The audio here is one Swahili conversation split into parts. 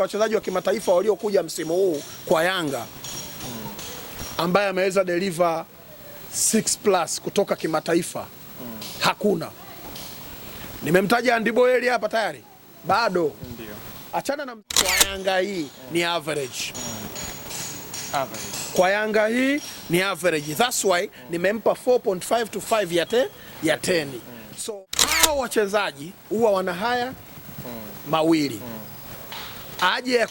Wachezaji wa kimataifa waliokuja msimu huu kwa Yanga ambaye ameweza deliver 6+ kutoka kimataifa hakuna. Nimemtaja Andy Boyeli hapa tayari. Bado. Ndio. Achana na kwa Yanga hii ni average. Average. Kwa Yanga hii ni average. That's why nimempa 4.5 to 5 ya 10. So hao wachezaji huwa wana haya mawili. Aje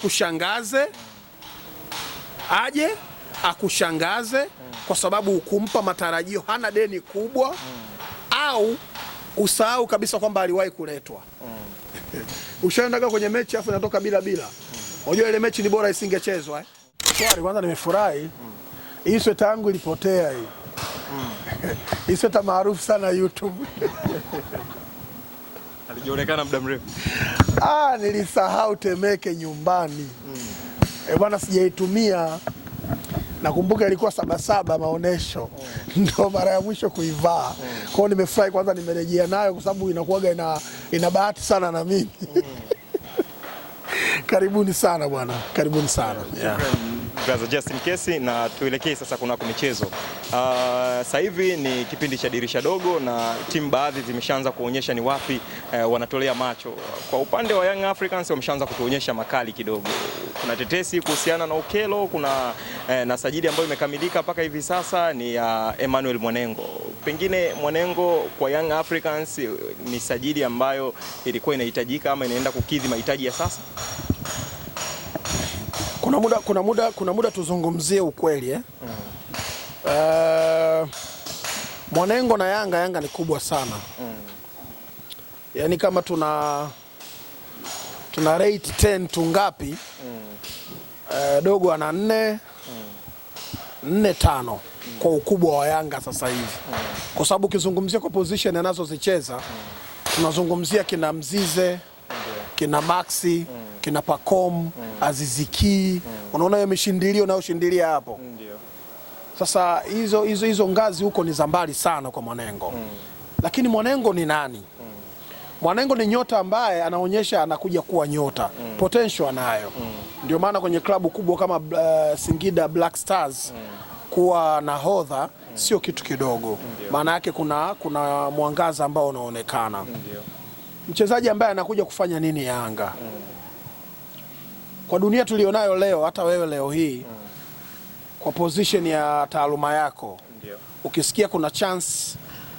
akushangaze kwa sababu ukumpa matarajio, hana deni kubwa, au usahau kabisa kwamba aliwahi kuletwa. Ushaenda kwenye mechi afu inatoka bila. Unajua ile mechi ni bora isingechezwa. Swali kwanza, nimefurahi. Hii sweta yangu ilipotea hii. Hii sweta maarufu sana YouTube. Alijionekana muda mrefu. Nilisahau Temeke nyumbani. Bwana sijaitumia. Nakumbuka ilikuwa Sabasaba maonesho. Ndio mara ya mwisho kuivaa. Kwa hiyo nimefurahi kwanza, nimerejea nayo kwa sababu inakuwaga ina bahati sana na mimi. Karibuni sana bwana. Karibuni sana. Brother Justin Kesi, na tuelekee sasa kuna michezo. Sasa hivi ni kipindi cha dirisha dogo na timu baadhi zimeshaanza kuonyesha ni wapi wanatolea macho. Kwa upande wa Young Africans wameshaanza kutuonyesha makali kidogo. Kuna tetesi kuhusiana na Okello, kuna na sajili ambayo imekamilika mpaka hivi sasa ni ya Emmanuel Mwanengo. Pengine Mwanengo kwa Young Africans ni sajili ambayo ilikuwa inahitajika ama inaenda kukidhi mahitaji ya sasa? Kuna muda tuzungumzie ukweli Mwanengo na Yanga ni kubwa sana. Yaani kama tuna rate 10 tungapi? Dogo ana 4-5 kwa ukubwa wa Yanga sasa hivi. Kwa sababu ukizungumzia kwa position anazozicheza, tunazungumzia kina Mzize, kina Maxi, kina Pacom, Aziziki. Unaona hiyo mishindilio na ushindilia hapo. Sasa hizo ngazi huko ni za mbali sana kwa Mwanengo. Lakini Mwanengo ni nani? Mwanengo ni nyota ambaye anaonyesha anakuja kuwa nyota. Potential anayo. Ndio maana kwenye klabu kubwa kama Singida Black Stars kuwa nahodha sio kitu kidogo. Maana yake kuna mwangaza ambao unaonekana. Mchezaji ambaye anakuja kufanya nini Yanga? Kwa dunia tulionayo leo, hata wewe leo hii kwa position ya taaluma yako, ukisikia kuna chance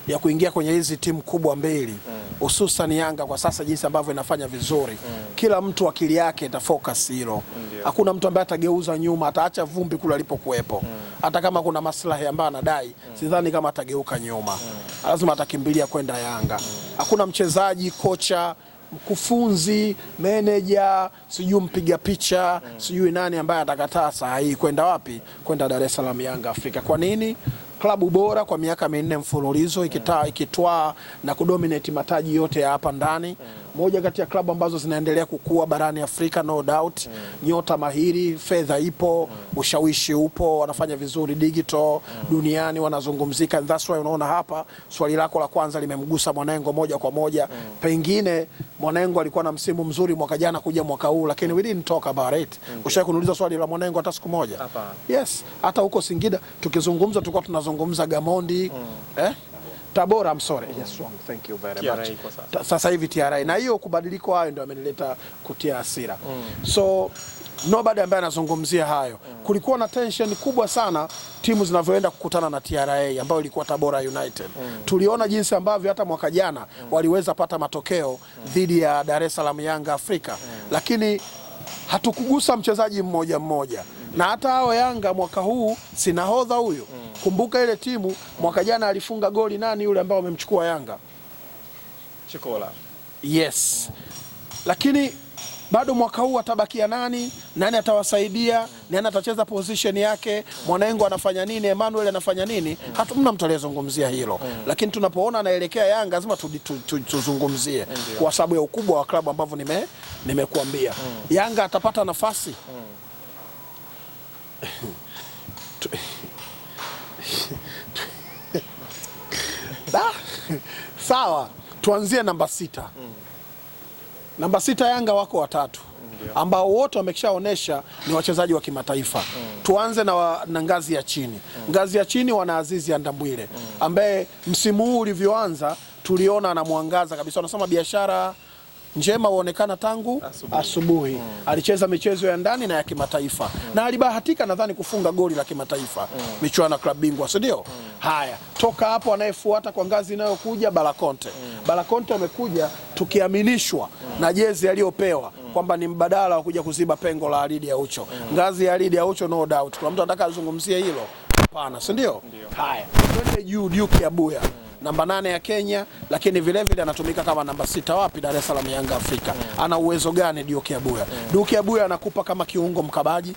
ya kuingia kwenye hizi timu kubwa mbili, hususan Yanga kwa sasa jinsi ambavyo inafanya vizuri, kila mtu akili yake itafocus hilo. Hakuna mtu ambaye atageuza nyuma, ataacha vumbi kule alipokuepo. Hata kama kuna maslahi ambayo anadai, sidhani kama atageuka nyuma. Lazima atakimbilia kwenda Yanga. Hakuna mchezaji, kocha, mkufunzi, manager, sijui mpiga picha, sijui nani ambaye atakataa saa hii kwenda wapi? Kwenda Dar es Salaam Yanga Afrika. Kwa nini? Klabu bora kwa miaka 4 mfululizo ikitwaa na kudominate mataji yote ya hapa ndani. Moja kati ya klabu ambazo zinaendelea kukua barani Afrika, no doubt. Nyota mahiri, fedha ipo, ushawishi upo, wanafanya vizuri digital, duniani wanazungumzika. And that's why unaona hapa swali lako la kwanza limemgusa Mwanengo moja kwa moja. Pengine Mwanengo alikuwa na msimu mzuri mwaka jana kuja mwaka huu, lakini we didn't talk about it. Ushawahi kuniuliza swali la Mwanengo hata siku moja? Yes, hata huko Singida tukizungumza tulikuwa tunazungumza Gamondi, Tabora, I'm sorry. Yes, wrong. Thank you very much. Sasa hivi TRA, na hiyo kubadiliko hayo ndio amenileta kutia hasira. So nobody ambaye anazungumzia hayo. Kulikuwa na tension kubwa sana timu zinavyoenda kukutana na TRA ambayo ilikuwa Tabora United. Tuliona jinsi ambavyo hata mwaka jana waliweza pata matokeo dhidi ya Dar es Salaam Yanga Afrika. Lakini hatukugusa mchezaji mmoja mmoja. Na hata hao Yanga mwaka huu si nahodha huyo. Kumbuka ile timu mwaka jana alifunga goli nani yule ambao wamemchukua Yanga? Chikola. Yes. Lakini bado mwaka huu atabakia nani? Nani atawasaidia? Nani atacheza position yake? Mwanengo anafanya nini? Emmanuel anafanya nini? Hatuna mtu aliyezungumzia hilo. Lakini tunapoona anaelekea Yanga lazima tuzungumzie kwa sababu ya ukubwa wa klabu ambavyo nimekuambia. Yanga atapata nafasi. Sawa, tuanzie namba 6. Namba 6 Yanga wako watatu. ambao wote wameshaonesha ni wachezaji wa kimataifa. Tuanze na ngazi ya chini. Ngazi ya chini wana Azizi Andambwile ambaye msimu huu ulivyoanza tuliona anamwangaza kabisa. Wanasema biashara njema huonekana tangu asubuhi. Alicheza michezo ya ndani na ya kimataifa na alibahatika nadhani kufunga goli la kimataifa michuano ya klabu bingwa, si ndio? Haya, toka hapo anayefuata kwa ngazi inayokuja Balakonte. Balakonte amekuja tukiaminishwa na jezi aliyopewa kwamba ni mbadala wa kuja kuziba pengo la Alidi Aucho. Ngazi ya Alidi Aucho no doubt. Kuna mtu anataka azungumzie hilo? Hapana, si ndio? Haya, twende juu. Duke Abuya namba 8 ya Kenya, lakini vile anatumika kama namba 6 wapi? Dar es Salaam Yanga Afrika. Ana uwezo gani Duke Abuya? Duke Abuya anakupa kama kiungo mkabaji,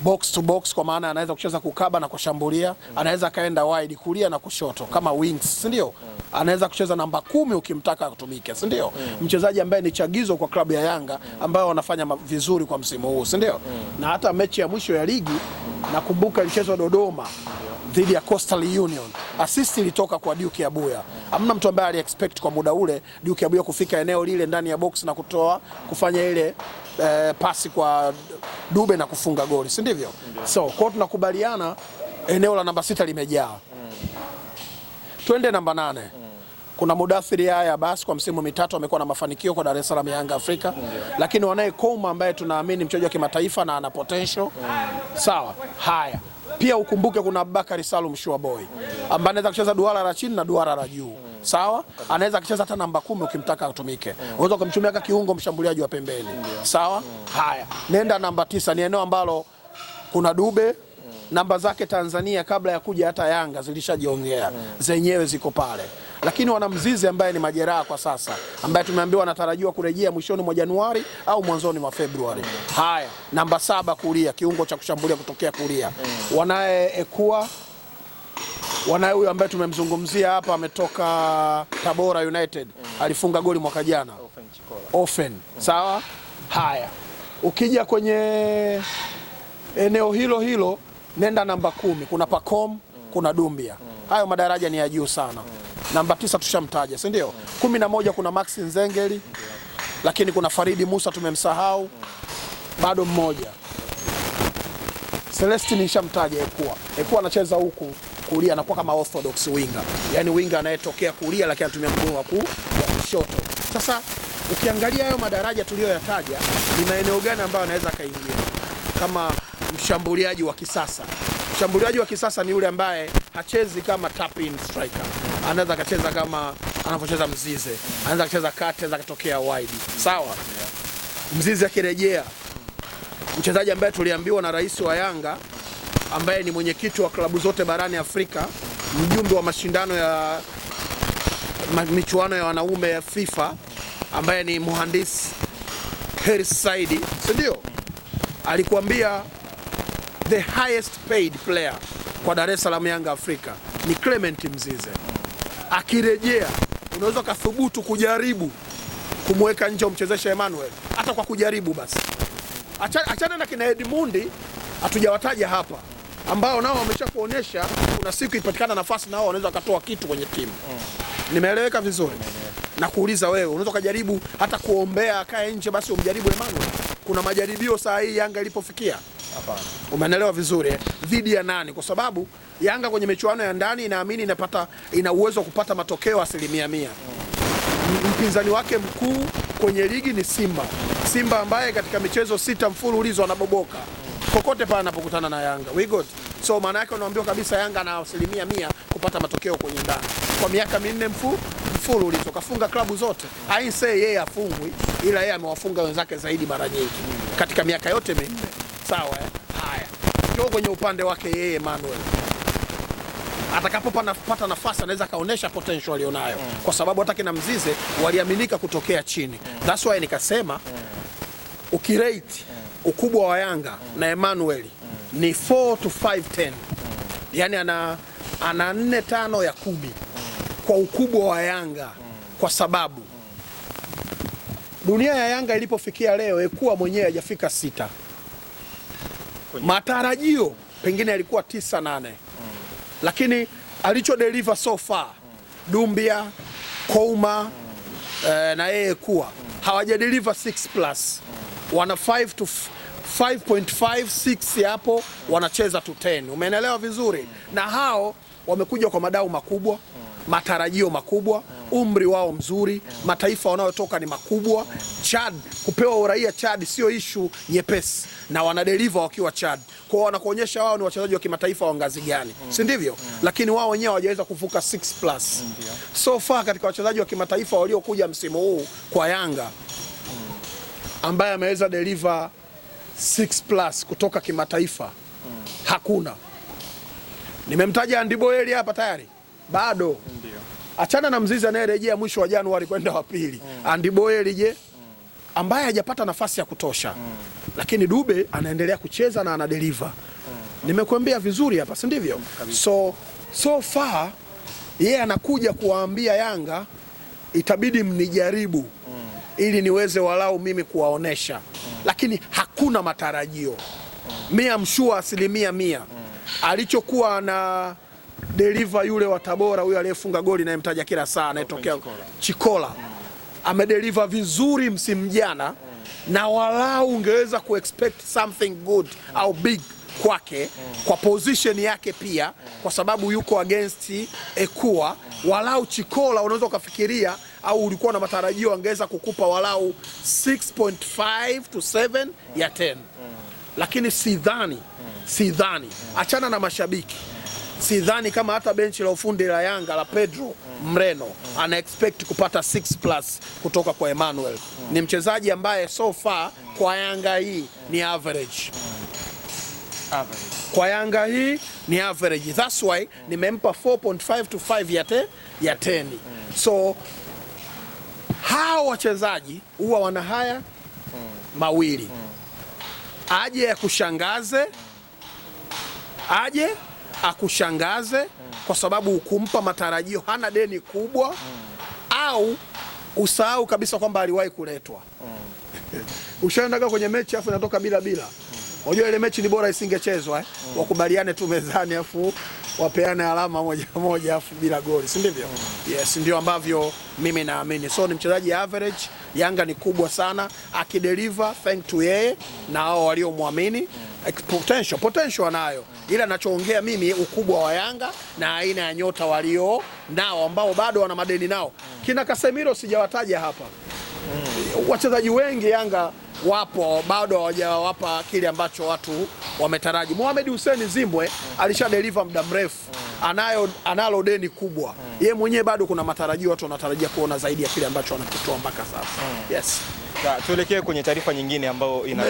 box to box, kwa maana anaweza kucheza kukaba na kushambulia, anaweza kaenda wide kulia na kushoto kama wings, si ndio? Anaweza kucheza namba 10 ukimtaka atumike, si ndio? Mchezaji ambaye ni chagizo kwa klabu ya Yanga ambao wanafanya vizuri kwa msimu huu, si ndio? Na hata mechi ya mwisho ya ligi nakumbuka ilichezwa Dodoma dhidi ya Coastal Union, assist ilitoka kwa Duke Abuya. Hamna mtu ambaye aliexpect kwa muda ule Duke Abuya kufika eneo lile ndani ya box na kufanya ile pasi kwa Dube na kufunga goli, si ndivyo? So kwa tunakubaliana eneo la namba 6 limejaa. Twende namba 8. Kuna Mudathiri haya basi kwa msimu mitatu amekuwa na mafanikio kwa Dar es Salaam Yanga Afrika. Lakini wanaye Koma ambaye tunaamini mchezaji wa kimataifa na ana potential. Sawa. Haya. Pia ukumbuke kuna Abubakar Salum Shuaboy ambaye anaweza kucheza duara la chini na duara la juu. Sawa? Anaweza kucheza hata namba 10 ukimtaka atumike. Unaweza kumtumia kama kiungo mshambuliaji wa pembeni. Sawa? Haya. Nenda namba 9, ni eneo ambalo kuna Dube. Namba zake Tanzania kabla ya kuja hata Yanga zilishajiongea. Zenyewe ziko pale. Lakini wana Mzize ambaye ni majeraha kwa sasa, ambaye tumeambiwa anatarajiwa kurejea mwishoni mwa Januari au mwanzoni mwa Februari. Haya, namba 7 kulia, kiungo cha kushambulia kutokea kulia. Wanaye Ekua, wanaye huyu ambaye tumemzungumzia hapa ametoka Tabora United, alifunga goli mwaka jana. Ofen. Sawa? Haya. Ukija kwenye eneo hilo nenda namba 10, kuna Pacom, kuna Dumbia. Hayo madaraja ni ya juu sana. Namba 9 tushamtaja, si ndio? 11 kuna Max Nzengeli, lakini kuna Faridi Musa tumemsahau. Bado mmoja. Celestine nishamtaja Ekua. Ekua anacheza huku kulia, anakuwa kama orthodox winger. Yaani winger anayetokea kulia lakini anatumia mguu wa kushoto. Sasa ukiangalia hayo madaraja tuliyoyataja, ni maeneo gani ambayo anaweza kaingia kama mshambuliaji wa kisasa? Mshambuliaji wa kisasa ni yule ambaye hachezi kama tap in striker. Anaweza kacheza kama anavyocheza Mzize. Anaweza kucheza kati, anaweza kutokea wide. Sawa? Mzize akirejea, mchezaji ambaye tuliambiwa na rais wa Yanga ambaye ni mwenyekiti wa klabu zote barani Afrika, mjumbe wa mashindano ya michuano ya wanaume ya FIFA, ambaye ni mhandisi Heris Saidi, si ndio? Alikuambia the highest paid player kwa Dar es Salaam Yanga Afrika ni Clement Mzize. Akirejea unaweza kathubutu kujaribu kumweka nje umchezesha Emmanuel, hata kwa kujaribu basi. Achana na kina Edmundi hatujawataja hapa, ambao nao wameshakuonyesha kuna siku ipatikana nafasi nao wanaweza katoa kitu kwenye timu. Nimeeleweka vizuri? Na kuuliza wewe, unaweza kujaribu hata kuombea akae nje basi umjaribu Emmanuel? Kuna majaribio saa hii Yanga ilipofikia? Hapana. Umeelewa vizuri? Dhidi ya nani? Kwa sababu Yanga kwenye michuano ya ndani inaamini ina uwezo wa kupata matokeo 100%. Mpinzani wake mkuu kwenye ligi ni Simba. Simba ambaye katika michezo 6 mfululizo anaboboka kokote pale anapokutana na Yanga. We got. So maana yake unaambiwa kabisa Yanga ana 100% kupata matokeo kwenye ndani. Kwa miaka 4 mfululizo kafunga klabu zote. I say yeye afungwi, ila yeye amewafunga wenzake zaidi mara nyingi katika miaka yote 4. Sawa Haya. Ndio kwenye upande wake yeye Emmanuel. Atakapopata nafasi anaweza kaonesha potential alionayo. Kwa sababu hata kina Mzize waliaminika kutokea chini. That's why nikasema ukirate ukubwa wa Yanga na Emmanuel ni 4 to 5-10. Yaani ana 4-5 ya 10 kwa ukubwa wa Yanga, kwa sababu dunia ya Yanga ilipofikia leo Ekua mwenyewe hajafika 6. Matarajio pengine yalikuwa 9-8. Lakini alicho deliver so far Dumbia, Kouma na yeye Ekua hawaja deliver 6+. wana 5 to 5.56 hapo wanacheza to 10. Umeelewa vizuri? Na hao wamekuja kwa madau makubwa, matarajio makubwa, umri wao mzuri, mataifa wanayotoka ni makubwa. Chad, kupewa uraia Chad sio issue nyepesi, na wanadeliver wakiwa Chad. Kwa wanakuonyesha wao ni wachezaji wa kimataifa wa ngazi gani, si ndivyo? Lakini wao wenyewe hawajaweza kuvuka 6+. So far katika wachezaji wa kimataifa waliokuja msimu huu kwa Yanga ambaye ameweza deliver 6+ kutoka kimataifa hakuna. Nimemtaja Andy Boyeli hapa tayari, bado. Achana na Mzizi anayerejea mwisho wa Januari kwenda wa pili. Andy Boyeli je, ambaye hajapata nafasi ya kutosha, lakini Dube anaendelea kucheza na anadeliver. Nimekuambia vizuri hapa, si ndivyo? So far yeye anakuja kuwaambia Yanga itabidi mnijaribu ili niweze walau mimi kuwaonesha, lakini hakuna matarajio. Mimi amshua 100%. Alichokuwa na deliver yule wa Tabora, huyo aliyefunga goli na mtaja kila saa anayetokea Chikola, amedeliver vizuri msimu jana, na walau ungeweza kuexpect something good au big kwake kwa position yake pia, kwa sababu yuko against Ekua. Walau Chikola unaweza ukafikiria au ulikuwa na matarajio angeweza kukupa walau 6.5 to 7 ya 10, lakini sidhani. Achana na mashabiki, sidhani kama hata benchi la ufundi la Yanga la Pedro Mreno ana expect kupata 6+ kutoka kwa Emmanuel. Ni mchezaji ambaye so far kwa Yanga hii ni average. Kwa Yanga hii ni average. That's why nimempa 4.5 to 5 ya 10. So hao wachezaji huwa wana haya mawili, aje akushangaze kwa sababu ukumpa matarajio, hana deni kubwa, au usahau kabisa kwamba aliwahi kuletwa. Ushaendaga kwenye mechi afu inatoka bila. Unajua ile mechi ni bora isingechezwa, wakubaliane tu mezani afu wapeane alama moja afu bila goli, si ndivyo? Yes, ndio ambavyo mimi naamini. So ni mchezaji average. Yanga ni kubwa sana, akideliver thank to yeye na hao waliomwamini. Potential anayo, ila nachoongea mimi ukubwa wa Yanga na aina ya nyota walio nao ambao bado wana madeni nao. Kina Casemiro sijawataja hapa. Wachezaji wengi Yanga wapo bado hawajawapa kile ambacho watu wametaraji. Mohamed Hussein Zimbwe alishadeliver muda mrefu, analo deni kubwa. Yeye mwenyewe bado kuna matarajio, watu wanatarajia kuona zaidi ya kile ambacho anakitoa mpaka sasa. Yes. Tuelekee kwenye taarifa nyingine ambayo ina